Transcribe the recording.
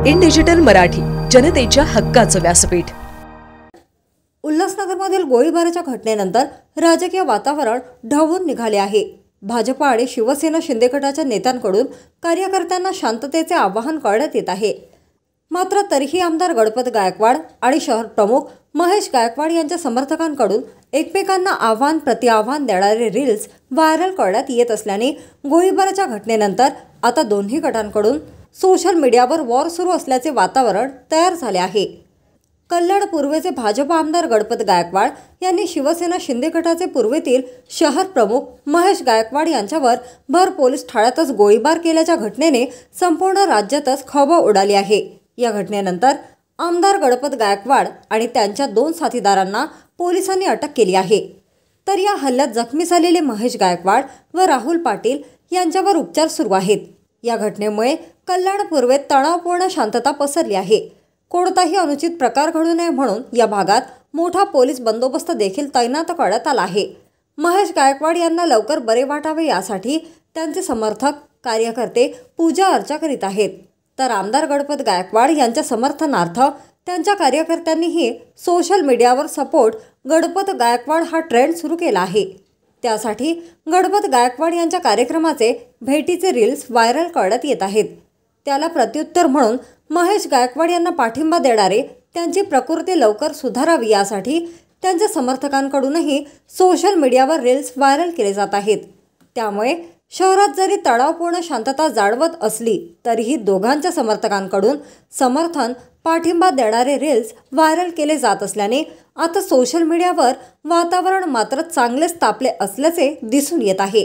In digital Marathi, जनतेच्या हक्काचं व्यासपीठ। उल्हासनगरमधील गोळीबाराच्या घटनेनंतर राजकीय वातावरण ढवळून निघाले आहे। भाजप आणि शिवसेना शिंदे गटाच्या नेत्यांकडून कार्यकर्त्यांना शांततेचे आवाहन करण्यात येत आहे। मात्र तरीही आमदार गणपत गायकवाड आणि शहर प्रमुख महेश गायकवाड यांच्या समर्थकांकडून एकमेकांना आव्हान प्रतिआव्हान देणारे रील्स व्हायरल करण्यात येत असल्याने गोळीबाराच्या घटनेनंतर आता दोन्ही गटांकडून सोशल मीडियावर वॉर सुरू असल्याचे वातावरण तयार झाले आहे। कल्याण पूर्वेचे भाजप आमदार गणपत गायकवाड यांनी शिवसेना शिंदे गटाचे पूर्वेतील शहर प्रमुख महेश गायकवाड यांच्यावर भर पोलीस ठाण्यातच गोळीबार केल्याच्या घटनेने संपूर्ण राज्यातच खळबळ उडाली आहे। या घटनेनंतर आमदार गणपत गायकवाड आणि त्यांच्या 2 साथीदारांना पोलिसांनी अटक केली आहे। तर या हल्ल्यात जखमी झालेले महेश गायकवाड व राहुल पाटील यांच्यावर उपचार सुरू आहेत। या घटनेमुळे कल्याण पूर्वेत तणावपूर्ण शांतता पसरली आहे। कोणताही अनुचित प्रकार घडू नये म्हणून या भागात मोठा पोलीस बंदोबस्त देखील तैनात करण्यात आला आहे। महेश गायकवाड यांना लवकर बरे वाटावे यासाठी त्यांचे समर्थक कार्यकर्ते पूजा अर्चा करीत आहेत। तर आमदार गणपत गायकवाड यांच्या समर्थनार्थ त्यांच्या कार्यकर्त्यांनीही सोशल मीडियावर सपोर्ट गणपत गायकवाड हा ट्रेंड सुरू केला आहे। त्यासाठी गणपत गायकवाड यांच्या कार्यक्रमाचे भेटीचे रील्स व्हायरल करण्यात येत आहेत। त्याला प्रत्युत्तर म्हणून महेश गायकवाड यांना पाठिंबा देणारे त्यांची प्रकृती लवकर सुधारावी यासाठी त्यांच्या समर्थकांकडूनही सोशल मीडियावर रील्स व्हायरल केले जात आहेत। त्यामुळे शहरात जरी तणावपूर्ण शांतता जाणवत असली तरीही दोघांच्या समर्थकांकडून समर्थन पाठिंबा देणारे रील्स व्हायरल केले जात असल्याने आता सोशल मीडियावर वातावरण मात्र चांगलेच तापले असल्याचे दिसून येत आहे।